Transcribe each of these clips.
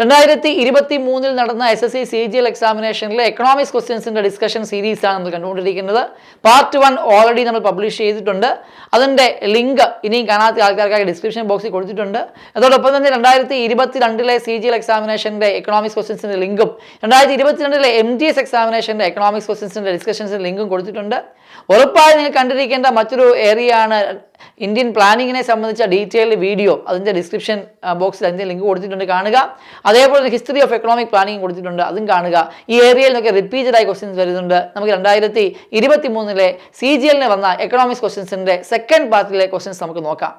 2023 നടന്ന SSC CGL എക്സാമിനേഷനിലെ economics ക്വസ്റ്റ്യൻസിന്റെ ഡിസ്കഷൻ സീരീസ് ആണ് നമ്മൾ കണ്ടുകൊണ്ടിരിക്കുന്നത്. പാർട്ട് 1 ഓൾറെഡി നമ്മൾ പബ്ലിഷ് ചെയ്തിട്ടുണ്ട്. അതിന്റെ ലിങ്ക് ഇനിയും കാണാത്ത ആൾക്കാർക്കായി ഡിസ്ക്രിപ്ഷൻ ബോക്സിൽ കൊടുത്തിട്ടുണ്ട്. അതോടൊപ്പം തന്നെ 2022 CGL എക്സാമിനേഷന്റെ എക്കണോമിക്സ് ക്വസ്റ്റ്യൻസിന്റെ ലിങ്കും 2022 MGS എക്സാമിനേഷന്റെ എക്കണോമിക്സ് ക്വസ്റ്റ്യൻസിന്റെ ഡിസ്കഷൻസിന്റെ ലിങ്കും കൊടുത്തിട്ടുണ്ട്. ഉറപ്പായി നിങ്ങൾ കണ്ടിരിക്കേണ്ട മറ്റൊരു ഏരിയ ആണ് ഇന്ത്യൻ പ്ലാനിങ്ങിനെ സംബന്ധിച്ച ഡീറ്റെയിൽഡ് വീഡിയോ. അതിൻ്റെ ഡിസ്ക്രിപ്ഷൻ ബോക്സിൽ അതിൻ്റെ ലിങ്ക് കൊടുത്തിട്ടുണ്ട്, കാണുക. അതേപോലെ തന്നെ ഹിസ്റ്ററി ഓഫ് എക്കണോമിക് പ്ലാനിങ് കൊടുത്തിട്ടുണ്ട്, അതും കാണുക. ഈ ഏരിയയിൽ നിന്നൊക്കെ റിപ്പീറ്റഡ് ആയി ക്വസ്റ്റ്യൻസ് വരുന്നുണ്ട്. നമുക്ക് 2023 CGL വന്ന എക്കണോമിക്സ് ക്വസ്റ്റ്യൻസിൻ്റെ സെക്കൻഡ് പാർട്ടിലെ ക്വസ്റ്റ്യൻസ് നമുക്ക് നോക്കാം.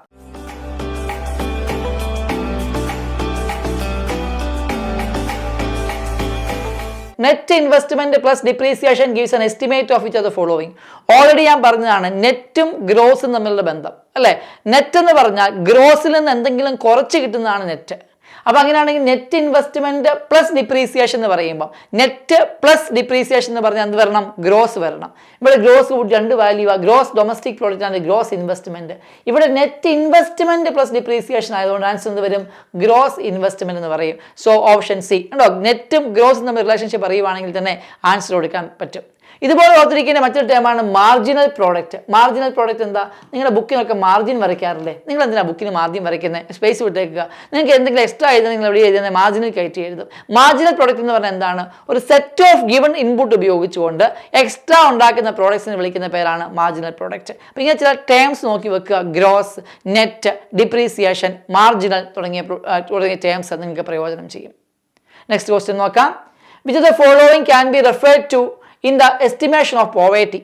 Net investment plus depreciation gives an estimate of each of the following. Already ഞാൻ പറഞ്ഞതാണ് നെറ്റും ഗ്രോസും തമ്മിലുള്ള ബന്ധം അല്ലേ. നെറ്റ് എന്ന് പറഞ്ഞാൽ ഗ്രോസിൽ നിന്ന് എന്തെങ്കിലും കുറച്ച് കിട്ടുന്നതാണ് നെറ്റ്. അപ്പോൾ അങ്ങനെയാണെങ്കിൽ നെറ്റ് ഇൻവെസ്റ്റ്മെന്റ് പ്ലസ് ഡിപ്രീസിയേഷൻ എന്ന് പറയുമ്പോൾ നെറ്റ് പ്ലസ് ഡിപ്രീസിയേഷൻ എന്ന് പറഞ്ഞാൽ എന്ത് വരണം? ഗ്രോസ് വരണം. ഇവിടെ ഗ്രോസ് രണ്ട് വാല്യൂ, ഗ്രോസ് ഡൊമസ്റ്റിക് പ്രോഡക്റ്റ് ആണ് ഗ്രോസ് ഇൻവെസ്റ്റ്മെന്റ്. ഇവിടെ നെറ്റ് ഇൻവെസ്റ്റ്മെന്റ് പ്ലസ് ഡിപ്രീസിയേഷൻ ആയതുകൊണ്ട് ആൻസർ എന്ത് വരും? ഗ്രോസ് ഇൻവെസ്റ്റ്മെന്റ് എന്ന് പറയും. സോ ഓപ്ഷൻ സി ഉണ്ടോ. നെറ്റും ഗ്രോസും തമ്മിൽ റിലേഷൻഷിപ്പ് അറിയുവാണെങ്കിൽ തന്നെ ആൻസർ കൊടുക്കാൻ പറ്റും. ഇതുപോലെ ഓർത്തിരിക്കുന്ന മറ്റൊരു ടേമാണ് മാർജിനൽ പ്രോഡക്റ്റ്. മാർജിനൽ പ്രോഡക്റ്റ് എന്താ? നിങ്ങളുടെ ബുക്കിനൊക്കെ മാർജിൻ വരയ്ക്കാറില്ലേ? നിങ്ങൾ എന്തിനാണ് ബുക്കിന് മാർജിൻ വരയ്ക്കുന്നത്? സ്പേസ് വിട്ടേക്കുക. നിങ്ങൾക്ക് എന്തെങ്കിലും എക്സ്ട്രാ എഴുതുന്നത് നിങ്ങൾ എവിടെ എഴുതുന്നത്? മാർജിനൽ കയറ്റി എഴുതും. മാർജിനൽ പ്രോഡക്റ്റ് എന്ന് പറഞ്ഞാൽ എന്താണ്? ഒരു സെറ്റ് ഓഫ് ഗിവൺ ഇൻപുട്ട് ഉപയോഗിച്ചുകൊണ്ട് എക്സ്ട്രാ ഉണ്ടാക്കുന്ന പ്രോഡക്ട്സിനെ വിളിക്കുന്ന പേരാണ് മാർജിനൽ പ്രോഡക്റ്റ്. അപ്പോൾ ഇങ്ങനെ ചില ടേംസ് നോക്കി വെക്കുക. ഗ്രോസ്, നെറ്റ്, ഡിപ്രീസിയേഷൻ, മാർജിനൽ തുടങ്ങിയ ടേംസ് നിങ്ങൾക്ക് പ്രയോജനം ചെയ്യും. നെക്സ്റ്റ് ക്വസ്റ്റ്യൻ നോക്കാം. Which of the following can be referred to in the estimation of poverty.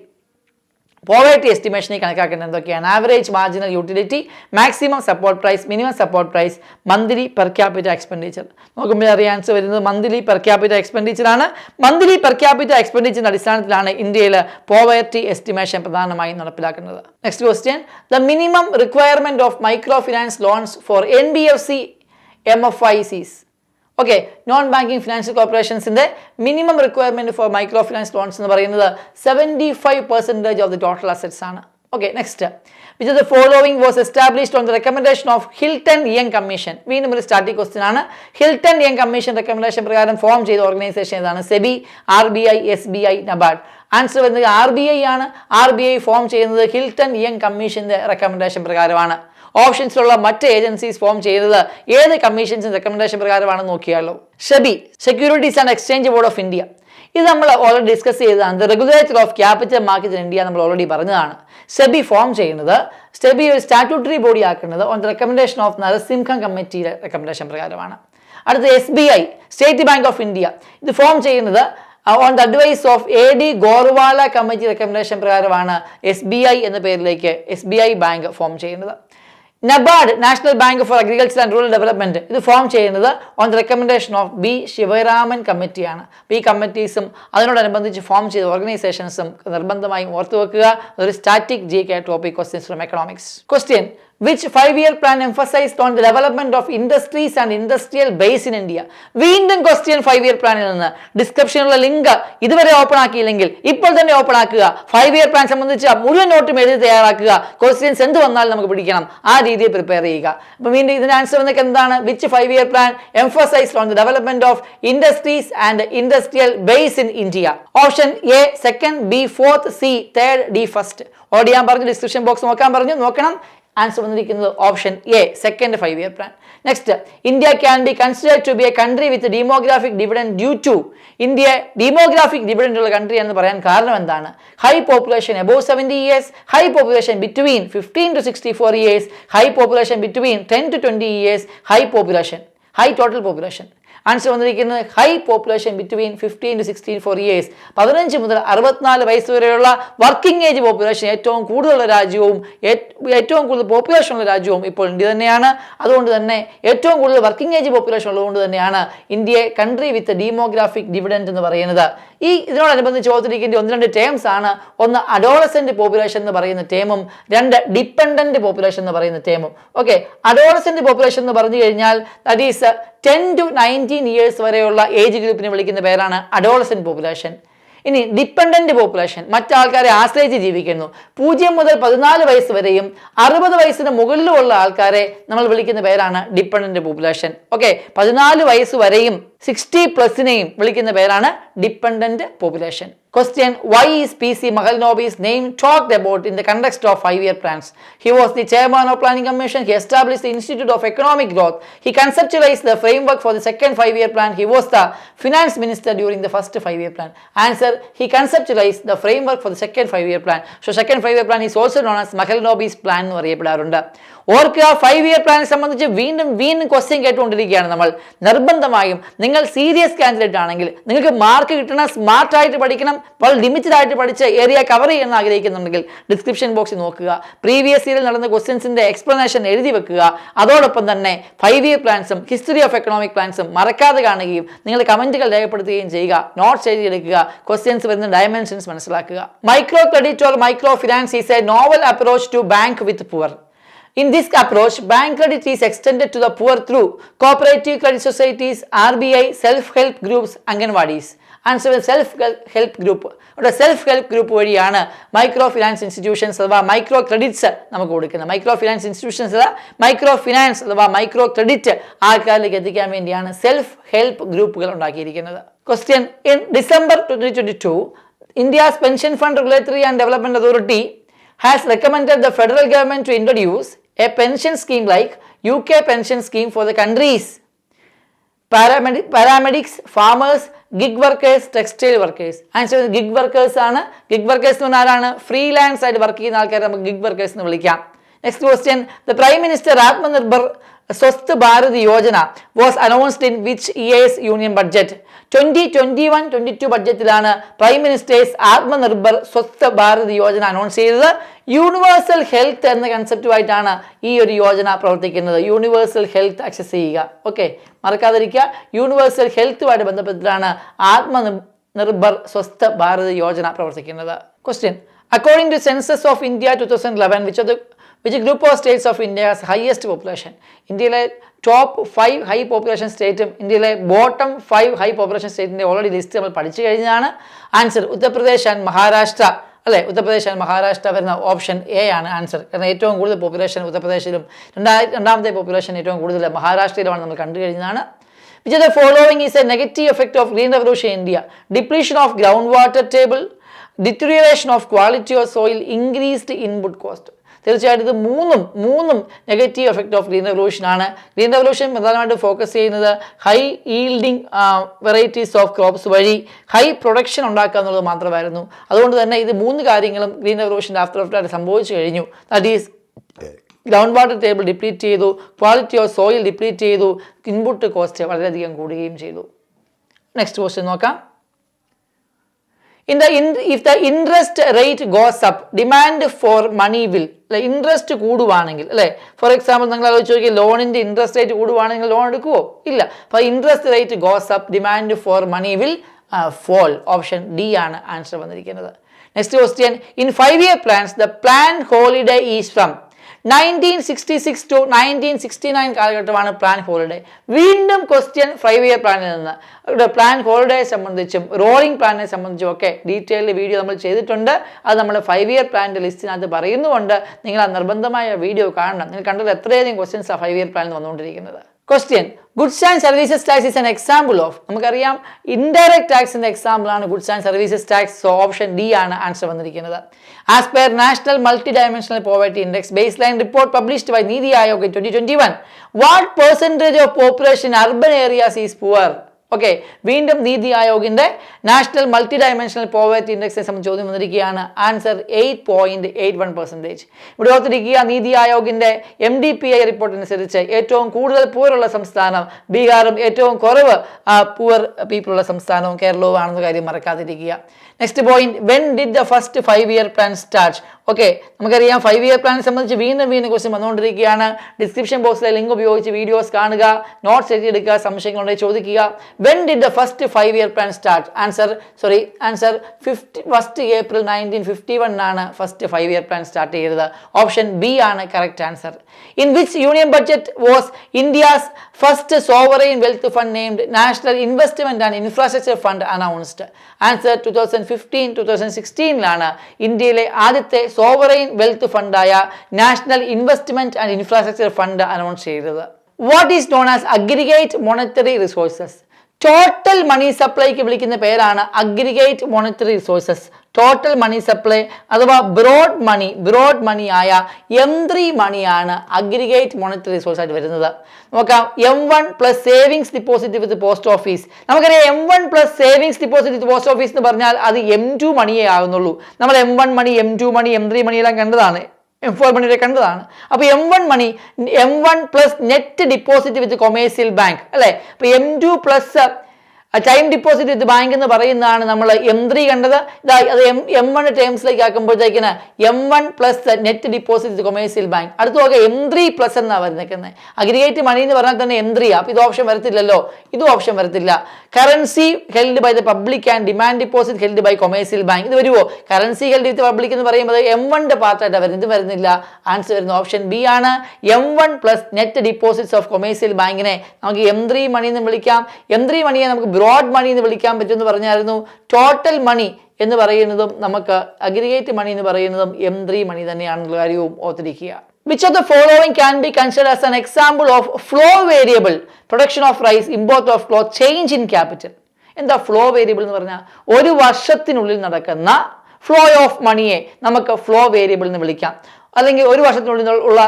Poverty എസ്റ്റിമേഷനിൽ കണക്കാക്കുന്നത് എന്തൊക്കെയാണ്? Average marginal utility, maximum support price, minimum support price, monthly per capita expenditure. നോക്കുമ്പോൾ അറിയാൻ ആൻസർ വരുന്നത് മന്ത്ലി പെർ ക്യാപിറ്റ എക്സ്പെൻഡിച്ചർ ആണ്. Monthly per capita എക്സ്പെൻഡിച്ചറിന്റെ അടിസ്ഥാനത്തിലാണ് ഇന്ത്യയിൽ പോവേർട്ടി എസ്റ്റിമേഷൻ പ്രധാനമായും നടപ്പിലാക്കുന്നത്. Next question. The minimum requirement of micro finance loans for NBFC MFICs. Okay, non banking financial കോർപ്പറേഷൻസിന്റെ minimum requirement for micro finance loans എന്ന് പറയുന്നത് 75% of the total assets ആണ്. Okay, next. Which of the following was established on the recommendation of Hilton Young commission. വീണ്ടും ഒരു static question ആണ്. Hilton Young commission recommendation പ്രകാരം form ചെയ്ത organisation ഏതാണ്? SEBI, RBI, SBI, NABARD. Answer വരുന്നത് RBI ആണ്. RBI form ചെയ്യുന്നത് Hilton Young കമ്മീഷന്റെ റെക്കമെൻഡേഷൻ പ്രകാരമാണ്. ഓപ്ഷൻസിലുള്ള മറ്റ് ഏജൻസീസ് ഫോം ചെയ്തത് ഏത് കമ്മീഷൻസിന്റെ റെക്കമെൻഡേഷൻ പ്രകാരമാണെന്ന് നോക്കിയാലോ. SEBI, securities and exchange board of India. ഇത് നമ്മൾ ഓൾറെഡി ഡിസ്കസ് ചെയ്തതാണ്. The regulator of capital market in India നമ്മൾ ഓൾറെഡി പറഞ്ഞതാണ്. സെബി ഫോം ചെയ്യുന്നത്, സെബി ഒരു സ്റ്റാറ്റ്യൂട്ടറി ബോഡി ആക്കുന്നത് on the recommendation of Narasimham കമ്മിറ്റിയുടെ റെക്കമെൻഡേഷൻ പ്രകാരമാണ്. അടുത്ത SBI, state bank of India. ഇത് ഫോം ചെയ്യുന്നത് on the advice of AD Gorwala committee recommendation പ്രകാരമാണ് SBI എന്ന പേരിലേക്ക് SBI ബാങ്ക് ഫോം ചെയ്യുന്നത്. NABARD, national bank for agriculture and rural development, ഇത് ഫോം ചെയ്യുന്നത് on the recommendation of B Sivaraman കമ്മിറ്റിയാണ്. ഈ കമ്മിറ്റീസും അതിനോടനുബന്ധിച്ച് ഫോം ചെയ്ത ഓർഗനൈസേഷൻസും നിർബന്ധമായും ഓർത്തു വെക്കുക. ഒരു static GK topic questions from economics. Question. Which 5-year plan emphasized on the development of industries and industrial base in India? വീണ്ടും ക്വസ്റ്റ്യൻ 5-year പ്ലാനിൽ നിന്ന്. ഡിസ്ക്രിപ്ഷനിലുള്ള ലിങ്ക് ഇതുവരെ ഓപ്പൺ ആക്കിയില്ലെങ്കിൽ ഇപ്പോൾ തന്നെ ഓപ്പൺ ആക്കുക. 5-year പ്ലാൻ സംബന്ധിച്ച മുഴുവൻ നോട്ടും എഴുതി തയ്യാറാക്കുക. ക്വസ്റ്റ്യൻസ് എന്ത് വന്നാലും നമുക്ക് പിടിക്കണം, ആ രീതിയിൽ പ്രിപ്പയർ ചെയ്യുക. അപ്പോൾ വീണ്ടും ഇതിന്റെ ആൻസർ എന്നൊക്കെ എന്താണ്? Which 5-year plan emphasized on the development of industries and industrial base in India? Option A second, B fourth, C third, D first. Already ഞാൻ പറഞ്ഞു, ഡിസ്ക്രിപ്ഷൻ ബോക്സ് നോക്കാൻ പറഞ്ഞു, നോക്കണം. ആൻസർ വന്നിരിക്കുന്നത് option A second 5-year plan. Next. India can be considered to be a country with demographic dividend due to. India demographic dividend ഉള്ള country എന്ന് പറയാൻ കാരണം എന്താണ്? High population above 70 years, high population between 15 to 64 years, high population between 10 to 20 years, high population, high total population. Answer വന്നിരിക്കുന്നത് high population between 15 to 64 years. 15 മുതൽ 64 വയസ്സ് വരെയുള്ള working age population ഏറ്റവും കൂടുതലുള്ള രാജ്യവും ഏറ്റവും കൂടുതൽ പോപ്പുലേഷൻ ഉള്ള രാജ്യവും ഇപ്പോൾ ഇന്ത്യ തന്നെയാണ്. അതുകൊണ്ട് തന്നെ ഏറ്റവും കൂടുതൽ വർക്കിംഗ് ഏജ് പോപ്പുലേഷൻ ഉള്ളതുകൊണ്ട് തന്നെയാണ് ഇന്ത്യയെ കൺട്രി വിത്ത് ഡെമോഗ്രാഫിക് ഡിവിഡൻഡ് എന്ന് പറയുന്നത്. ഇതിനോടനുബന്ധിച്ച് ഓർത്തിരിക്കേണ്ട 1-2 ടേംസ് ആണ്. ഒന്ന് അഡോളസെന്റ് പോപ്പുലേഷൻ എന്ന് പറയുന്ന ടേമും, 2 ഡിപ്പെൻഡന്റ് പോപ്പുലേഷൻ എന്ന് പറയുന്ന ടേമും. ഓക്കെ, അഡോളസെന്റ് പോപ്പുലേഷൻ എന്ന് പറഞ്ഞു കഴിഞ്ഞാൽ ദാറ്റ് ഈസ് 10 to 19 years വരെയുള്ള ഏജ് ഗ്രൂപ്പിനെ വിളിക്കുന്ന പേരാണ് അഡോളസെന്റ് പോപ്പുലേഷൻ. ഇനി ഡിപ്പെൻഡന്റ് പോപ്പുലേഷൻ, മറ്റാൾക്കാരെ ആശ്രയിച്ച് ജീവിക്കുന്നു. 0 മുതൽ 14 വയസ്സ് വരെയും 60 വയസ്സിന് മുകളിലുമുള്ള ആൾക്കാരെ നമ്മൾ വിളിക്കുന്ന പേരാണ് ഡിപ്പെൻഡന്റ് പോപ്പുലേഷൻ. ഓക്കെ, 14 വയസ്സ് വരെയും 60+ വിളിക്കുന്ന പേരാണ് dependent population. Question: Why is PC Mahalanobis name talked about in the context of 5-year plans? He was the chairman of Planning Commission. He established the Institute of Economic Growth. He conceptualized the framework for the second 5-year plan. He was the finance minister during the first 5-year plan. Answer: He conceptualized the framework for the second 5-year plan. So second 5-year plan is also known as Mahalanobis plan എന്ന് അറിയപ്പെടാറുണ്ട്. ഓർക്കുക, 5-year പ്ലാനെ സംബന്ധിച്ച് വീണ്ടും question കേട്ടുകൊണ്ടിരിക്കുകയാണ് നമ്മൾ. നിർബന്ധമായും നിങ്ങൾ serious candidate ആണെങ്കിൽ, നിങ്ങൾക്ക് mark കിട്ടണം, സ്മാർട്ടായിട്ട് പഠിക്കണം, വളരെ ലിമിറ്റഡ് ആയിട്ട് പഠിച്ച് ഏരിയ കവർ ചെയ്യണമെന്ന് ആഗ്രഹിക്കുന്നുണ്ടെങ്കിൽ ഡിസ്ക്രിപ്ഷൻ ബോക്സിൽ നോക്കുക. പ്രീവിയസ് ഇയറിൽ നടന്ന ക്വസ്റ്റ്യൻസിന്റെ എക്സ്പ്ലനേഷൻ എഴുതി വെക്കുക. അതോടൊപ്പം തന്നെ 5-year പ്ലാൻസും ഹിസ്റ്ററി ഓഫ് എക്കണോമിക് പ്ലാൻസും മറക്കാതെ കാണുകയും നിങ്ങൾ കമന്റുകൾ രേഖപ്പെടുത്തുകയും ചെയ്യുക. നോട്ട്സ് എഴുതിയെടുക്കുക. ക്വസ്റ്റ്യൻസ് വരുന്ന ഡയമെൻഷൻസ് മനസ്സിലാക്കുക. Micro credit or micro finance is a novel approach to bank with poor. In this approach, bank credit is extended to the poor through cooperative credit societies, RBI, self-help groups, Anganwadis. Answer: self-help group. Self group വഴിയാണ് micro finance institutions അഥവാ micro credits നമുക്ക് കൊടുക്കുന്നത്. Micro finance institutions അഥവാ micro finance അഥവാ micro credit ആൾക്കാരിലേക്ക് എത്തിക്കാൻ വേണ്ടിയാണ് self help ഗ്രൂപ്പുകൾ ഉണ്ടാക്കിയിരിക്കുന്നത്. Question: in December 2022, India's Pension Fund Regulatory and Development Authority has recommended the federal government to introduce a pension scheme like UK pension scheme for the country's paramedics, farmers, gig workers, textile workers. Answer: gig workers ആണ്. gig workers എന്ന് പറഞ്ഞാൽ ആരാണ്? Freelance ആയിട്ട് work ചെയ്യുന്ന ആൾക്കാരെ നമുക്ക് gig workers എന്ന് വിളിക്കാം. Next question: The Prime Minister Atmanirbhar Swasth Bharat Yojana was announced in which year's union budget? 2021-22 ബഡ്ജറ്റിലാണ് prime minister's Atmanirbhar Swasth Bharat Yojana announce ചെയ്തത്. യൂണിവേഴ്സൽ ഹെൽത്ത് എന്ന കൺസെപ്റ്റുമായിട്ടാണ് ഈ ഒരു യോജന പ്രവർത്തിക്കുന്നത്. യൂണിവേഴ്സൽ ഹെൽത്ത് ആക്സസ് ചെയ്യുക. ഓക്കെ, മറക്കാതിരിക്കുക. യൂണിവേഴ്സൽ ഹെൽത്തുമായിട്ട് ബന്ധപ്പെട്ടിട്ടാണ് ആത്മനിർഭർ സ്വസ്ഥ ഭാരത് യോജന പ്രവർത്തിക്കുന്നത്. Question: According to Census of India 2011, which group of states of India has highest population? ഇന്ത്യയിലെ ടോപ്പ് 5 ഹൈ പോപ്പുലേഷൻ സ്റ്റേറ്റും ഇന്ത്യയിലെ ബോട്ടം 5 ഹൈ പോപ്പുലേഷൻ സ്റ്റേറ്റിൻ്റെ ഓൾറെഡി ലിസ്റ്റ് നമ്മൾ പഠിച്ചു കഴിഞ്ഞതാണ്. Answer: Uttar Pradesh and Maharashtra. അല്ലേ, ഉത്തർപ്രദേശ് ആൻഡ് മഹാരാഷ്ട്ര വരുന്ന ഓപ്ഷൻ എ ആണ് ആൻസർ. കാരണം ഏറ്റവും കൂടുതൽ പോപ്പുലേഷൻ ഉത്തർപ്രദേശിലും രണ്ടാമത്തെ പോപ്പുലേഷൻ ഏറ്റവും കൂടുതൽ മഹാരാഷ്ട്രയിലുമാണ് നമ്മൾ കണ്ടു കഴിഞ്ഞതാണ്. Which of the following is a negative effect of green revolution in India? Depletion of groundwater table, deterioration of quality of soil, increased input cost. തീർച്ചയായിട്ടും ഇത് മൂന്നും negative effect of green revolution ആണ്. Green revolution പ്രധാനമായിട്ട് focus ചെയ്യുന്നത് high yielding varieties of crops വഴി high production ഉണ്ടാക്കുക എന്നുള്ളത് മാത്രമായിരുന്നു. അതുകൊണ്ട് തന്നെ ഇത് 3 കാര്യങ്ങളും ഗ്രീൻ റെവല്യൂഷൻ്റെ ആഫ്റ്റർ എഫക്റ്റായിട്ട് സംഭവിച്ചു കഴിഞ്ഞു. That is ground water table deplete ചെയ്തു, ക്വാളിറ്റി ഓഫ് സോയിൽ ഡിപ്ലീറ്റ് ചെയ്തു, ഇൻപുട്ട് കോസ്റ്റ് വളരെയധികം കൂടുകയും ചെയ്തു. നെക്സ്റ്റ് ക്വസ്റ്റ്യൻ നോക്കാം. If the interest rate goes up, demand for money will. Interest കൂടുവാണെങ്കിൽ, അല്ലേ, ഫോർ എക്സാമ്പിൾ നിങ്ങൾ ആലോചിച്ച് നോക്കിയാൽ ലോണിൻ്റെ ഇൻട്രസ്റ്റ് റേറ്റ് കൂടുവാണെങ്കിൽ ലോൺ എടുക്കുമോ? ഇല്ല. അപ്പോൾ interest rate goes up, demand for money will fall. Option D ആണ് ആൻസർ വന്നിരിക്കുന്നത്. Next question: in 5-year plans, the plan holiday is from 1966 to 1969 കാലഘട്ടമാണ് പ്ലാൻ ഹോളിഡേ. വീണ്ടും ക്വസ്റ്റ്യൻ 5-year പ്ലാനിൽ നിന്ന്. പ്ലാൻ ഹോളിഡേയെ സംബന്ധിച്ചും റോളിംഗ് പ്ലാനിനെ സംബന്ധിച്ചും ഒക്കെ ഡീറ്റെയിൽഡ് വീഡിയോ നമ്മൾ ചെയ്തിട്ടുണ്ട്. അത് നമ്മൾ 5-year പ്ലാനിൻ്റെ ലിസ്റ്റിനകത്ത് പറയുന്നുമുണ്ട്. നിങ്ങൾ ആ നിർബന്ധമായ വീഡിയോ കാണണം. നിങ്ങൾ കണ്ടത് എത്രയധികം ക്വസ്റ്റ്യൻസ് ആ 5-year പ്ലാനിൽ വന്നുകൊണ്ടിരിക്കുന്നത്. Question: goods and services tax is an example of. നമുക്കറിയാം ഇൻഡയറക്ട് ടാക്സിന്റെ എക്സാമ്പിൾ ആണ് goods and services tax. So option D ആണ് ആൻസർ വന്നിരിക്കുന്നത്. As per national multi dimensional poverty index base line report published by NITI Aayog in 2021, what percentage of population in urban areas is poor? Okay, വീണ്ടും നീതി ആയോഗിന്റെ national multi dimensional poverty ഇൻഡെക്സിനെ സംബന്ധിച്ച് ചോദ്യം വന്നിരിക്കുകയാണ്. Answer 8.81%. ഇവിടെ ഓർത്തിരിക്കുക, നീതി ആയോഗിന്റെ MDPI റിപ്പോർട്ട് അനുസരിച്ച് ഏറ്റവും കൂടുതൽ പൂവറുള്ള സംസ്ഥാനം ബീഹാറും ഏറ്റവും കുറവ് പൂവർ പീപ്പിളുള്ള സംസ്ഥാനവും കേരളവും ആണെന്ന കാര്യം മറക്കാതിരിക്കുക. Next point: when did the first 5-year plan start? Okay, നമുക്കറിയാം 5-year പ്ലാൻ സംബന്ധിച്ച് വീണ്ടും ക്വസ്റ്റ്യൻ വന്നുകൊണ്ടിരിക്കുകയാണ്. ഡിസ്ക്രിപ്ഷൻ ബോക്സിലെ ലിങ്ക് ഉപയോഗിച്ച് വീഡിയോസ് കാണുക, നോട്ട്സ് എഴുതിയെടുക്കുക, സംശയങ്ങളുണ്ടെങ്കിൽ ചോദിക്കുക. When did the first 5-year plan start? Answer 1st April 1951 ആണ് ഫസ്റ്റ് 5-year പ്ലാൻ സ്റ്റാർട്ട് ചെയ്തത്. ഓപ്ഷൻ ബി ആണ് correct answer. In which union budget was India's first sovereign wealth fund named national investment and infrastructure fund announced? Answer 2015-2016 ഇന്ത്യയിലെ ആദ്യത്തെ sovereign wealth ഫണ്ടായ national investment and infrastructure fund announce ചെയ്തത്. What is known as aggregate monetary resources? Total money സപ്ലൈക്ക് വിളിക്കുന്ന പേരാണ് aggregate monetary resources. Total money supply അഥവാ broad money ആയ M3 മണിയാണ് അഗ്രിഗേറ്റ് മോണിറ്ററി റിസോഴ്സ് ആയിട്ട് വരുന്നത്. നോക്കാം, M1 plus savings deposit with post office. നമുക്കറിയാം M1 plus savings deposit with post office എന്ന് പറഞ്ഞാൽ അത് M2 മണിയേ ആകുന്നുള്ളൂ. നമ്മൾ M1 മണി, M2 മണി, M3 മണിയെല്ലാം കണ്ടതാണ്, M4 മണിയുടെ കണ്ടതാണ്. അപ്പോൾ M1 plus net deposit with commercial bank അല്ലേ. അപ്പോൾ M2 plus time deposit with bank എന്ന് പറയുന്നതാണ് നമ്മൾ M3 കണ്ടത്. അത് M1 ടേംസിലേക്ക് ആക്കുമ്പോഴത്തേക്കിന് M1 plus net deposit with commercial bank. അടുത്ത് നോക്കുക, M3 പ്ലസ് എന്നാണ് വരുന്നത്. അഗ്രിഗേറ്റ് മണി എന്ന് പറഞ്ഞാൽ തന്നെ M3 ആ. അപ്പോൾ ഇത് ഓപ്ഷൻ വരത്തില്ലല്ലോ, ഇതും ഓപ്ഷൻ വരത്തില്ല. Currency held by the public and demand deposit held by commercial bank, ഇത് വരുമോ? കറൻസി ഹെൽഡ് വിത്ത് പബ്ലിക് എന്ന് പറയുമ്പോൾ M1 പാർട്ടായിട്ടാണ് വരുന്നത്, ഇത് വരുന്നില്ല. ആൻസർ വരുന്ന ഓപ്ഷൻ ബി ആണ്. M1 plus net deposits of commercial ബാങ്കിനെ നമുക്ക് M3 മണി എന്ന് വിളിക്കാം. M3 മണിയെ നമുക്ക് ബ്രോഡ് മണി എന്ന് വിളിക്കാൻ പറ്റുമെന്ന് പറഞ്ഞായിരുന്നു. ടോട്ടൽ മണി എന്ന് പറയുന്നതും നമുക്ക് അഗ്രിഗേറ്റ് മണി എന്ന് പറയുന്നതും M3 മണി തന്നെയാണെന്നുള്ള കാര്യവും ഓർത്തിരിക്കുക. Which of the following can be considered as an example of flow variable? Production of rice, import of cloth, change in capital. എന്താ ഫ്ലോ വേരിയബിൾ എന്ന് പറഞ്ഞാൽ? ഒരു വർഷത്തിനുള്ളിൽ നടക്കുന്ന ഫ്ലോ ഓഫ് മണിയെ നമുക്ക് ഫ്ലോ വേരിയബിൾ എന്ന് വിളിക്കാം. അല്ലെങ്കിൽ ഒരു വർഷത്തിനുള്ളിൽ ഉള്ള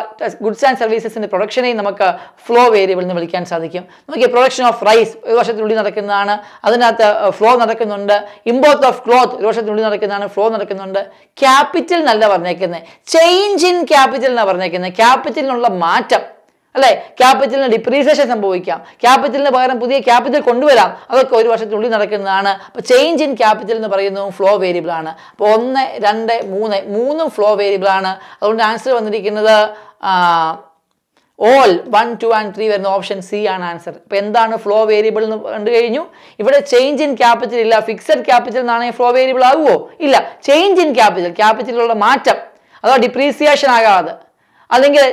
ഗുഡ്സ് ആൻഡ് സർവീസസിന്റെ പ്രൊഡക്ഷനെയും നമുക്ക് ഫ്ലോ വേരിയബിൾ എന്ന് വിളിക്കാൻ സാധിക്കും. നോക്കിയ പ്രൊഡക്ഷൻ ഓഫ് റൈസ് ഒരു വർഷത്തിനുള്ളിൽ നടക്കുന്നതാണ്, അതിനകത്ത് ഫ്ലോ നടക്കുന്നുണ്ട്. ഇമ്പോർട്ട് ഓഫ് ക്ലോത്ത് ഒരു വർഷത്തിനുള്ളിൽ നടക്കുന്നതാണ്, ഫ്ലോ നടക്കുന്നുണ്ട്. ക്യാപിറ്റൽ എന്നല്ല പറഞ്ഞേക്കുന്നത്, ചേഞ്ച് ഇൻ ക്യാപിറ്റൽ എന്നാണ് പറഞ്ഞേക്കുന്നത്. ക്യാപിറ്റലിനുള്ള മാറ്റം അല്ലെ, ക്യാപിറ്റലിന് ഡിപ്രീസിയേഷൻ സംഭവിക്കാം, ക്യാപിറ്റലിന് പകരം പുതിയ ക്യാപിറ്റൽ കൊണ്ടുവരാം, അതൊക്കെ ഒരു വർഷത്തിനുള്ളിൽ നടക്കുന്നതാണ്. അപ്പോൾ ചേഞ്ച് ഇൻ ക്യാപിറ്റൽ എന്ന് പറയുന്നതും ഫ്ലോ വേരിയബിൾ ആണ്. അപ്പോൾ 1, 2, 3 മൂന്നും ഫ്ലോ വേരിയബിൾ ആണ്. അതുകൊണ്ട് ആൻസർ വന്നിരിക്കുന്നത് ഓൾ 1, 2 and 3 വരുന്ന ഓപ്ഷൻ സി ആണ് ആൻസർ. അപ്പോൾ എന്താണ് ഫ്ലോ വേരിയബിൾ എന്ന് കണ്ടു കഴിഞ്ഞു. ഇവിടെ ചേഞ്ച് ഇൻ ക്യാപിറ്റൽ ഇല്ല, ഫിക്സഡ് ക്യാപിറ്റൽ എന്നാണെങ്കിൽ ഫ്ലോ വേരിയബിൾ ആകുമോ? ഇല്ല. ചേഞ്ച് ഇൻ ക്യാപിറ്റലിലുള്ള മാറ്റം, അഥവാ ഡിപ്രീസിയേഷൻ ആകാതെ അല്ലെങ്കിൽ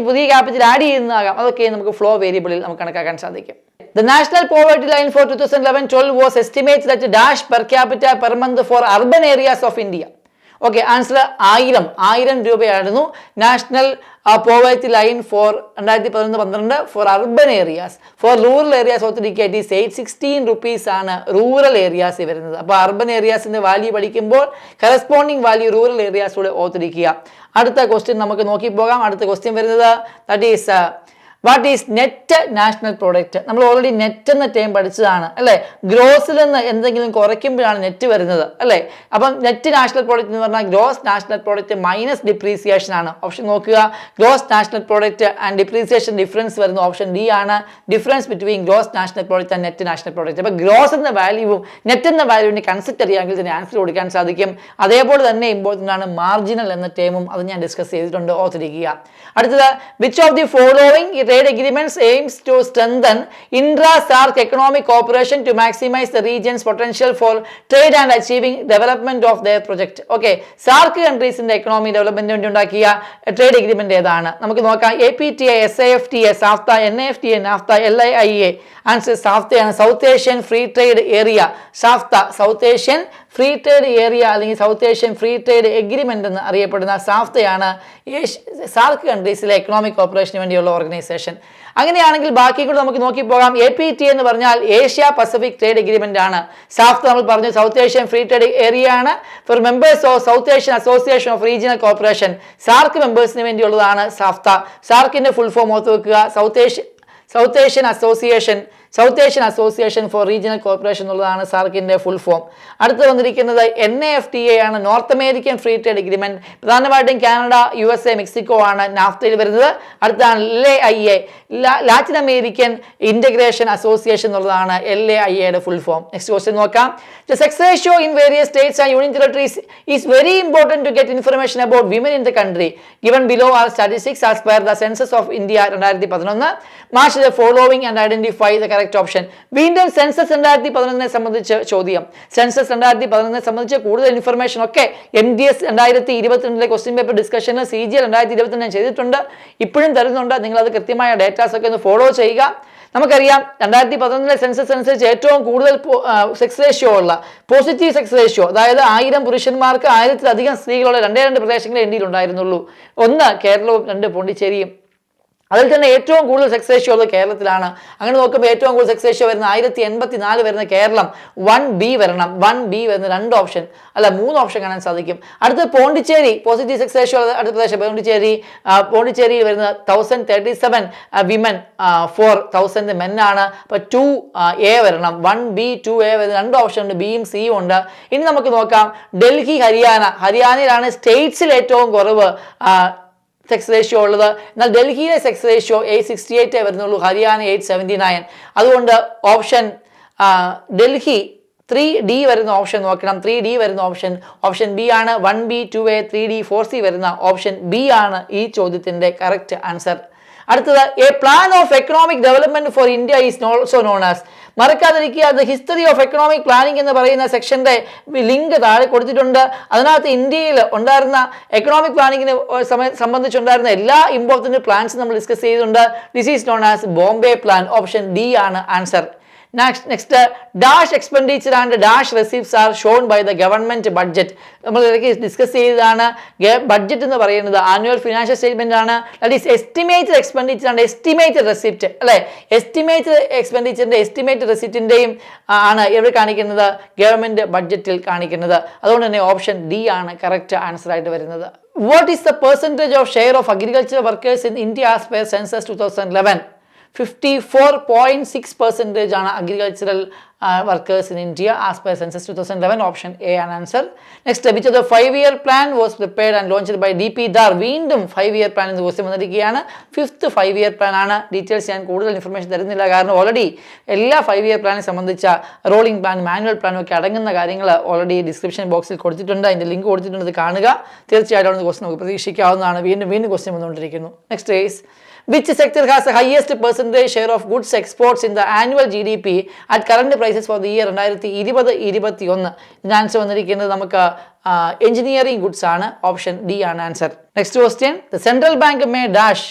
പുതിയ ക്യാപിറ്റൽ ആഡ് ചെയ്യുന്നതാകാം, അതൊക്കെ നമുക്ക് ഫ്ലോ വേരിയബിളിൽ നമുക്ക് കണക്കാക്കാൻ സാധിക്കും. The national poverty line for 2011-12 was estimated at dash per capita per month for urban areas of India. Okay, answer 1000 രൂപയായിരുന്നു national poverty line for 2011-12 for urban areas. For rural areas ഓർത്തിരിക്കുക, it is 816 rupees ആണ് rural areas വരുന്നത്. അപ്പോൾ urban ഏരിയാസിന്റെ value പഠിക്കുമ്പോൾ corresponding value rural ഏരിയാസോട് ഓർത്തിരിക്കുക. അടുത്ത ക്വസ്റ്റ്യൻ നമുക്ക് നോക്കി പോകാം. അടുത്ത ക്വസ്റ്റ്യൻ വരുന്നത് that is what is net national product. നമ്മൾ ഓൾറെഡി നെറ്റ് എന്ന ടേം പഠിച്ചതാണ് അല്ലേ. ഗ്രോസിൽ നിന്ന് എന്തെങ്കിലും കുറയ്ക്കുമ്പോഴാണ് നെറ്റ് വരുന്നത് അല്ലേ. അപ്പം നെറ്റ് നാഷണൽ പ്രോഡക്റ്റ് എന്ന് പറഞ്ഞാൽ gross national product minus depreciation ആണ്. ഓപ്ഷൻ നോക്കുക, gross national product and depreciation difference വരുന്ന ഓപ്ഷൻ ഡി ആണ്. Difference between gross national product and net national product. അപ്പോൾ ഗ്രോസ് എന്ന വാല്യൂവും നെറ്റ് എന്ന വാല്യൂവിനെ കൺസെപ്റ്റ് അറിയാമെങ്കിൽ തന്നെ ആൻസർ കൊടുക്കാൻ സാധിക്കും. അതേപോലെ തന്നെ ഇമ്പോർട്ടൻ്റ് ആണ് മാർജിനൽ എന്ന ടേമും, അത് ഞാൻ ഡിസ്കസ് ചെയ്തിട്ടുണ്ട്, ഓർത്തിരിക്കുക. അടുത്തത്, which of the following trade agreements aims to strengthen intra-SAARC economic cooperation to maximize the region's potential for trade and achieving development of their project. Okay, SAARC countries in the economic development വേണ്ടി ഉണ്ടാക്കിയ trade agreement ഏതാണ്? നമുക്ക് നോക്കാം. APTA, SAFTA, SAFTA, NAFTA, NAFTA, LIIA. Answer സാഫ്തയാണ്. South Asian free trade area, SAFTA South Asian free trade area അല്ലെങ്കിൽ South Asian free trade agreement എന്ന് അറിയപ്പെടുന്ന സാഫ്തയാണ് സാർക്ക് കൺട്രീസിലെ economic cooperation വേണ്ടിയുള്ള ഓർഗനൈസേഷൻ. അങ്ങനെയാണെങ്കിൽ ബാക്കി കൂടെ നമുക്ക് നോക്കി പോകാം. APT എന്ന് പറഞ്ഞാൽ ഏഷ്യ പസഫിക് ട്രേഡ് എഗ്രിമെന്റ് ആണ്. സാഫ്ത നമ്മൾ പറഞ്ഞു South Asian free trade area ആണ്. For members of South Asian association of regional cooperation, SAARC മെമ്പേഴ്സിന് വേണ്ടിയുള്ളതാണ് സാഫ്ത. സാർക്കിന്റെ ഫുൾ ഫോം ഓർത്ത് വെക്കുക, South Asian association South Asian association for regional corporation എന്നുള്ളതാണ് സാർക്കിന്റെ ഫുൾ ഫോം. അടുത്ത് വന്നിരിക്കുന്നത് NAFTA ആണ്, North American free trade agreement. പ്രധാനമായിട്ടും കാനഡ, USA, മെക്സിക്കോ ആണ് നാഫ്തയിൽ വരുന്നത്. അടുത്താണ് LAIA, Latin American integration association എന്നുള്ളതാണ് LAIA full form. Next question നോക്കാം. The sex ratio in various states and union territories is very important to get information about women in the country. Given below are statistics as per the census of India 2011. Match the following and identify the correct option. വീണ്ടും census 2011 സംബന്ധിച്ച് ചോദ്യം. Census 2011 സംബന്ധിച്ച് കൂടുതൽ information ഒക്കെ MDS 2022 question paper ഡിസ്കഷനിൽ CGL 2022 ഞാൻ ചെയ്തിട്ടുണ്ട്, ഇപ്പോഴും തരുന്നുണ്ട്. നിങ്ങൾ അത് കൃത്യമായ ഡേറ്റാസ് ഒക്കെ ഒന്ന് ഫോളോ ചെയ്യുക. നമുക്കറിയാം 2011 സെൻസസ് അനുസരിച്ച് ഏറ്റവും കൂടുതൽ സെക്സ് റേഷ്യോ ഉള്ള പോസിറ്റീവ് സെക്സ് റേഷ്യോ, അതായത് 1000 പുരുഷന്മാർക്ക് 1000-ലധികം സ്ത്രീകളുള്ള 2 പ്രദേശങ്ങളെ ഇന്ത്യയിൽ ഉണ്ടായിരുന്നുള്ളൂ. 1 കേരളവും 2 പോണ്ടിച്ചേരിയും. അതിൽ തന്നെ ഏറ്റവും കൂടുതൽ സെക്സ് റേഷ്യോ ഉള്ളത് കേരളത്തിലാണ്. അങ്ങനെ നോക്കുമ്പോൾ ഏറ്റവും കൂടുതൽ സെക്സ് റേഷ്യോ വരുന്ന 1084 വരുന്ന കേരളം. 1B വരണം. 1B വരുന്ന 2 ഓപ്ഷൻ അല്ല 3 ഓപ്ഷൻ കാണാൻ സാധിക്കും. അടുത്ത പോണ്ടിച്ചേരി, പോസിറ്റീവ് സെക്സ് റേഷ്യോ അടുത്ത പ്രദേശം പോണ്ടിച്ചേരിയിൽ വരുന്ന 1037 വിമൻ ഫോർ 1000 മെൻ ആണ്. അപ്പോൾ 2A വരണം. 1B 2A വരുന്ന 2 ഓപ്ഷൻ ഉണ്ട്, ബിയും സിയും ഉണ്ട്. ഇനി നമുക്ക് നോക്കാം ഡൽഹി, ഹരിയാനയിലാണ് സ്റ്റേറ്റ്സിൽ ഏറ്റവും കുറവ് സെക്സ് റേഷ്യോ ഉള്ളത്. എന്നാൽ ഡൽഹിയിലെ സെക്സ് റേഷ്യോ 868 വരുന്നുള്ളൂ, ഹരിയാന 879. അതുകൊണ്ട് ഓപ്ഷൻ ഡൽഹി 3D വരുന്ന ഓപ്ഷൻ നോക്കണം. 3D വരുന്ന ഓപ്ഷൻ ബി ആണ്. 1B 2A 3D 4C വരുന്ന ഓപ്ഷൻ ബി ആണ് ഈ ചോദ്യത്തിന്റെ കറക്റ്റ് ആൻസർ. അടുത്തത് a plan of economic development for India is also known as. മറക്കാതിരിക്കുക, the history of economic planning എന്ന് പറയുന്ന സെക്ഷന്റെ ലിങ്ക് താഴെ കൊടുത്തിട്ടുണ്ട്. അതിനകത്ത് ഇന്ത്യയിൽ ഉണ്ടായിരുന്ന എക്കണോമിക് പ്ലാനിങ്ങിനെ സംബന്ധിച്ചുണ്ടായിരുന്ന എല്ലാ ഇമ്പോർട്ടൻറ്റ് പ്ലാൻസും നമ്മൾ ഡിസ്കസ് ചെയ്തിട്ടുണ്ട്. This is known as Bombay plan. Option D ആണ് answer. Next dash expenditure and dash receipts are shown by the government budget. നമ്മൾ ഇടയ്ക്ക് ഡിസ്കസ് ചെയ്തതാണ്. ബഡ്ജറ്റ് എന്ന് പറയുന്നത് ആനുവൽ ഫിനാൻഷ്യൽ സ്റ്റേറ്റ്മെന്റ് ആണ്. That is estimated expenditure and estimated receipt അല്ലേ. Estimated എക്സ്പെൻഡിച്ചറിന്റെ estimated റെസിപ്റ്റിന്റെയും ആണ് എവിടെ കാണിക്കുന്നത്? ഗവൺമെന്റ് ബഡ്ജറ്റിൽ കാണിക്കുന്നത്. അതുകൊണ്ട് തന്നെ ഓപ്ഷൻ ഡി ആണ് കറക്റ്റ് ആൻസർ ആയിട്ട് വരുന്നത്. What is the percentage of share of agriculture workers in India as per census 2011? 54.6% ആണ് agricultural workers in India as per census 2011. Option A ആണ് answer. Next which of the 5-year plan was prepared and launched by DP Dar. വീണ്ടും 5-year plan എന്ന് question വന്നിരിക്കുകയാണ്. 5th 5-year plan ആണ്. Details ഞാൻ കൂടുതൽ information തരുന്നില്ല, കാരണം already എല്ലാ 5-year പ്ലാനെ സംബന്ധിച്ച റോളിംഗ് പ്ലാൻ, മാനുവൽ പ്ലാനും ഒക്കെ അടങ്ങുന്ന കാര്യങ്ങൾ ഓൾറെഡി ഡിസ്ക്രിപ്ഷൻ ബോക്സിൽ കൊടുത്തിട്ടുണ്ട്. അതിൻ്റെ ലിങ്ക് കൊടുത്തിട്ടുണ്ട്, കാണുക. തീർച്ചയായിട്ടും ക്വസ്റ്റ്യൻ നമുക്ക് പ്രതീക്ഷിക്കാവുന്നതാണ്. വീണ്ടും ക്വസ്റ്റ്യൻ വന്നുകൊണ്ടിരിക്കുന്നു. Next is which sector has the highest percentage share of goods exports in the annual GDP at current prices for the year 2020-21? ഇതിന് ആൻസർ വന്നിരിക്കുന്നത് നമുക്ക് എഞ്ചിനീയറിംഗ് ഗുഡ്സ് ആണ്. ഓപ്ഷൻ ഡി ആണ് answer. Next question, the central bank may dash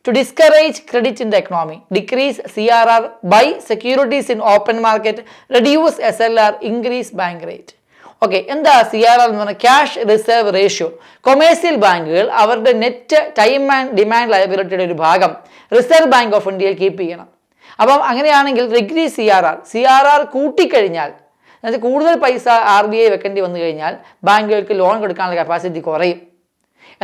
to discourage credit in the economy, decrease CRR, buy securities in open market, reduce SLR, increase bank rate. Okay, എന്താ CRR എന്ന് പറഞ്ഞാൽ? Cash reserve ratio. Commercial ബാങ്കുകൾ അവരുടെ net time and demand ലയബിലിറ്റിയുടെ ഒരു ഭാഗം reserve bank of ഇന്ത്യയിൽ keep ചെയ്യണം. അപ്പം അങ്ങനെയാണെങ്കിൽ ഡിക്രീസ് CRR കൂട്ടിക്കഴിഞ്ഞാൽ, അതായത് കൂടുതൽ പൈസ RBI വെക്കേണ്ടി വന്നു കഴിഞ്ഞാൽ ബാങ്കുകൾക്ക് ലോൺ കൊടുക്കാനുള്ള കപ്പാസിറ്റി കുറയും.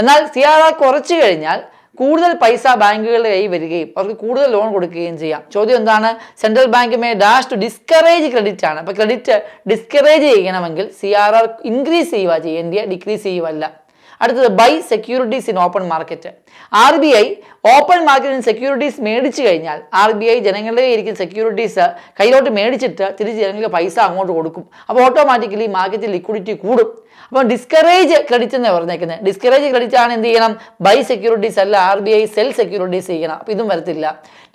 എന്നാൽ CRR കുറച്ച് കഴിഞ്ഞാൽ കൂടുതൽ പൈസ ബാങ്കുകളുടെ കയ്യിൽ വരികയും അവർക്ക് കൂടുതൽ ലോൺ കൊടുക്കുകയും ചെയ്യാം. ചോദ്യം എന്താണ്? Central bank may dash to discourage credit ആണ്. അപ്പോൾ ക്രെഡിറ്റ് ഡിസ്കറേജ് ചെയ്യണമെങ്കിൽ CRR ഇൻക്രീസ് ചെയ്യുക ചെയ്യേണ്ടിയ, ഡിക്രീസ് ചെയ്യുവല്ല. അടുത്തത് buy securities in open market. RBI open മാർക്കറ്റിൽ സെക്യൂരിറ്റീസ് മേടിച്ചു കഴിഞ്ഞാൽ RBI ജനങ്ങളുടെ ഇരിക്കുന്ന സെക്യൂരിറ്റീസ് കയ്യിലോട്ട് മേടിച്ചിട്ട് തിരിച്ച് ജനങ്ങൾക്ക് പൈസ അങ്ങോട്ട് കൊടുക്കും. അപ്പോൾ ഓട്ടോമാറ്റിക്കലി മാർക്കറ്റിൽ ലിക്വിഡിറ്റി കൂടും. അപ്പോൾ ഡിസ്കറേജ് ക്രെഡിറ്റ് എന്ന് പറഞ്ഞേക്കുന്നത്. ഡിസ്കറേജ് ക്രെഡിറ്റ് ആണ് എന്ത് ചെയ്യണം? ബൈ സെക്യൂരിറ്റീസ് അല്ല, RBI സെൽ സെക്യൂരിറ്റീസ് ചെയ്യണം. അപ്പോൾ ഇതും വരത്തില്ല.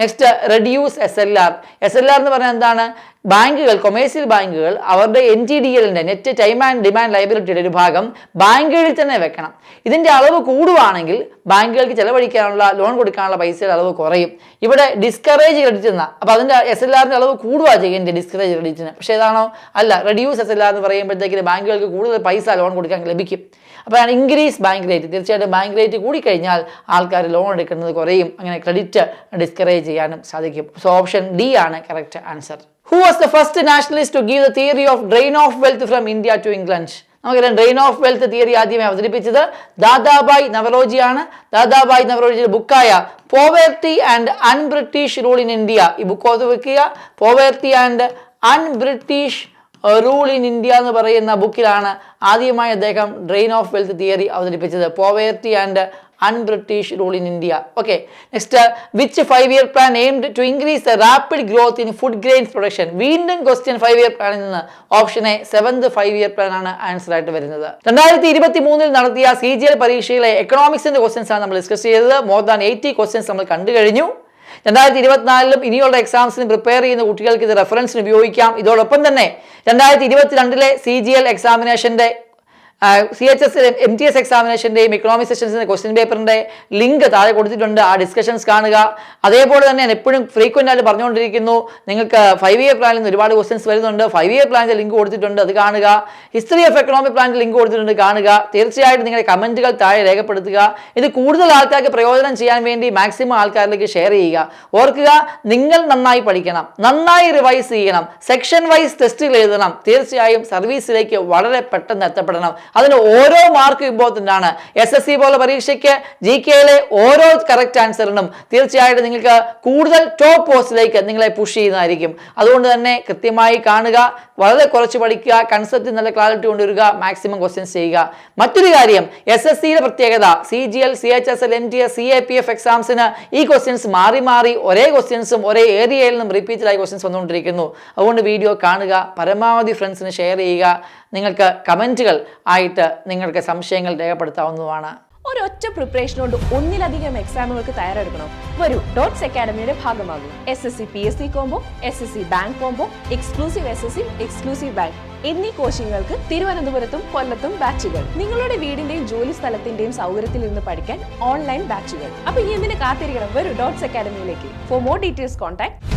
Next reduce SLR. SLR എന്ന് പറഞ്ഞാൽ എന്താണ്? ബാങ്കുകൾ, കൊമേഴ്സ്യൽ ബാങ്കുകൾ അവരുടെ NTDLന്റെ നെറ്റ് ടൈം ആൻഡ് ഡിമാൻഡ് ലയബിലിറ്റിയുടെ ഒരു ഭാഗം ബാങ്കുകളിൽ തന്നെ വെക്കണം. ഇതിന്റെ അളവ് കൂടുവാണെങ്കിൽ ബാങ്കുകൾക്ക് ചെലവഴിക്കാനുള്ള, ലോൺ കൊടുക്കാനുള്ള പൈസയുടെ അളവ് കുറയും. ഇവിടെ ഡിസ്കറേജ് ക്രെഡിറ്റ് എന്ന, അപ്പോൾ അതിന്റെ SLRന്റെ അളവ് കൂടുക ചെയ്യേണ്ടത് ഡിസ്കറേജ് ക്രെഡിറ്റിന്. പക്ഷേ ഏതാണോ? അല്ല, റെഡ്യൂസ് SLR എന്ന് പറയുമ്പോഴത്തേക്ക് ബാങ്കുകൾക്ക് കൂടുതൽ പൈസ ലോൺ കൊടുക്കാൻ ലഭിക്കും. അപ്പോൾ ഇൻക്രീസ് ബാങ്ക് റേറ്റ്. തീർച്ചയായിട്ടും ബാങ്ക് റേറ്റ് കൂടിക്കഴിഞ്ഞാൽ ആൾക്കാർ ലോൺ എടുക്കുന്നത് കുറയും. അങ്ങനെ ക്രെഡിറ്റ് ഡിസ്കറേജ് ചെയ്യാനും സാധിക്കും. സോ ഓപ്ഷൻ ഡി ആണ് correct answer. Who was the first nationalist to give the theory of drain of wealth from India to England? നമുക്കറിയാം ഡ്രെയിൻ ഓഫ് വെൽത്ത് തിയറി ആദ്യമേ അവതരിപ്പിച്ചത് ദാദാബായ് നവറോജിയാണ്. ദാദാബായ് നവറോജിയുടെ ബുക്കായ poverty and unBritish rule in India, ഈ book ഓർത്ത് വെക്കുക. Poverty and unBritish rule in India എന്ന് പറയുന്ന ബുക്കിലാണ് ആദ്യമായി അദ്ദേഹം ഡ്രെയിൻ ഓഫ് വെൽത്ത് തിയറി അവതരിപ്പിച്ചത്. Poverty and unBritish rule in India. Okay, next, which 5-year plan aimed to increase the rapid growth in food grains production? വീണ്ടും question 5-year പ്ലാനിൽ നിന്ന്. Option A 7th 5-year plan ആണ് answer ആയിട്ട് വരുന്നത്. 2023 നടത്തിയ CGL പരീക്ഷയിലെ എക്കണോമിക്സിന്റെ questions ആണ് നമ്മൾ discuss ചെയ്തത്. മോർ ദാൻ 80 ക്വസ്റ്റ്യൻസ് നമ്മൾ കണ്ടു കഴിഞ്ഞു. 2024 ഇനിയുള്ള എക്സാംസിന് പ്രിപ്പയർ ചെയ്യുന്ന കുട്ടികൾക്ക് ഇത് റെഫറൻസിന് ഉപയോഗിക്കാം. ഇതോടൊപ്പം തന്നെ 2022 CGL എക്സാമിനേഷന്റെ CHS MTS എക്സാമിനേഷൻ്റെയും എക്കണോമിക് സെഷൻസിൻ്റെ ക്വസ്റ്റ്യൻ പേപ്പറിൻ്റെ ലിങ്ക് താഴെ കൊടുത്തിട്ടുണ്ട്. ആ ഡിസ്കഷൻസ് കാണുക. അതേപോലെ തന്നെ ഞാൻ എപ്പോഴും ഫ്രീക്വൻ്റ് ആയിട്ട് പറഞ്ഞുകൊണ്ടിരിക്കുന്നു, നിങ്ങൾക്ക് 5-year പ്ലാനിൽ നിന്ന് ഒരുപാട് ക്വസ്റ്റ്യൻസ് വരുന്നുണ്ട്. 5-year പ്ലാനിൻ്റെ ലിങ്ക് കൊടുത്തിട്ടുണ്ട്, അത് കാണുക. ഹിസ്റ്ററി ഓഫ് എക്കണോമിക് പ്ലാനിൻ്റെ ലിങ്ക് കൊടുത്തിട്ടുണ്ട്, കാണുക. തീർച്ചയായിട്ടും നിങ്ങളുടെ കമൻറ്റുകൾ താഴെ രേഖപ്പെടുത്തുക. ഇത് കൂടുതൽ ആൾക്കാർക്ക് പ്രയോജനം ചെയ്യാൻ വേണ്ടി മാക്സിമം ആൾക്കാരിലേക്ക് ഷെയർ ചെയ്യുക. ഓർക്കുക, നിങ്ങൾ നന്നായി പഠിക്കണം, നന്നായി റിവൈസ് ചെയ്യണം, സെക്ഷൻ വൈസ് ടെസ്റ്റുകൾ എഴുതണം. തീർച്ചയായും സർവീസിലേക്ക് വളരെ പെട്ടെന്ന് എത്തപ്പെടണം. അതിന് ഓരോ മാർക്ക് ഇമ്പോർട്ടൻ്റ് ആണ്. SSC പോലെ പരീക്ഷയ്ക്ക് GKയിലെ ഓരോ കറക്റ്റ് ആൻസറിനും തീർച്ചയായിട്ടും നിങ്ങൾക്ക് കൂടുതൽ ടോപ്പ് പോസ്റ്റിലേക്ക് നിങ്ങളെ പുഷ് ചെയ്യുന്നതായിരിക്കും. അതുകൊണ്ട് തന്നെ കൃത്യമായി കാണുക, വളരെ കുറച്ച് പഠിക്കുക, കൺസെപ്റ്റ് നല്ല ക്ലാരിറ്റി കൊണ്ടുവരിക, മാക്സിമം ക്വസ്റ്റ്യൻസ് ചെയ്യുക. മറ്റൊരു കാര്യം, SSCയുടെ പ്രത്യേകത, CGL, CHSL, MTS, CAPF എക്സാംസിന് ഈ ക്വസ്റ്റ്യൻസ് മാറി മാറി ഒരേ ക്വസ്റ്റ്യൻസും ഒരേ ഏരിയയിൽ നിന്നും റിപ്പീറ്റഡായി ക്വസ്റ്റ്യൻസ് വന്നുകൊണ്ടിരിക്കുന്നു. അതുകൊണ്ട് വീഡിയോ കാണുക, പരമാവധി ഫ്രണ്ട്സിന് ഷെയർ ചെയ്യുക. നിങ്ങൾക്ക് കമൻറ്റുകൾ ആയിട്ട് നിങ്ങൾക്ക് സംശയങ്ങൾ രേഖപ്പെടുത്താവുന്നതാണ്. ഒരൊറ്റ പ്രിപ്പറേഷൻ കൊണ്ട് ഒന്നിലധികം എക്സാമുകൾക്ക് തയ്യാറെടുക്കണം. വരൂ, ഡോട്ട്സ് അക്കാഡമിയുടെ ഭാഗമാകും. SSC PSC combo, SSC bank combo, exclusive SSC, exclusive bank എന്നീ കോച്ചിങ്ങുകൾക്ക് തിരുവനന്തപുരത്തും കൊല്ലത്തും ബാച്ചുകൾ. നിങ്ങളുടെ വീടിന്റെയും ജോലി സ്ഥലത്തിന്റെയും സൗകര്യത്തിൽ ഇരുന്ന് പഠിക്കാൻ ഓൺലൈൻ ബാച്ചുകൾ. അപ്പൊ ഇനി എന്തിനു കാത്തിരിക്കണം? വരൂ ഡോട്ട്സ് അക്കാഡമിയിലേക്ക്. For more details contact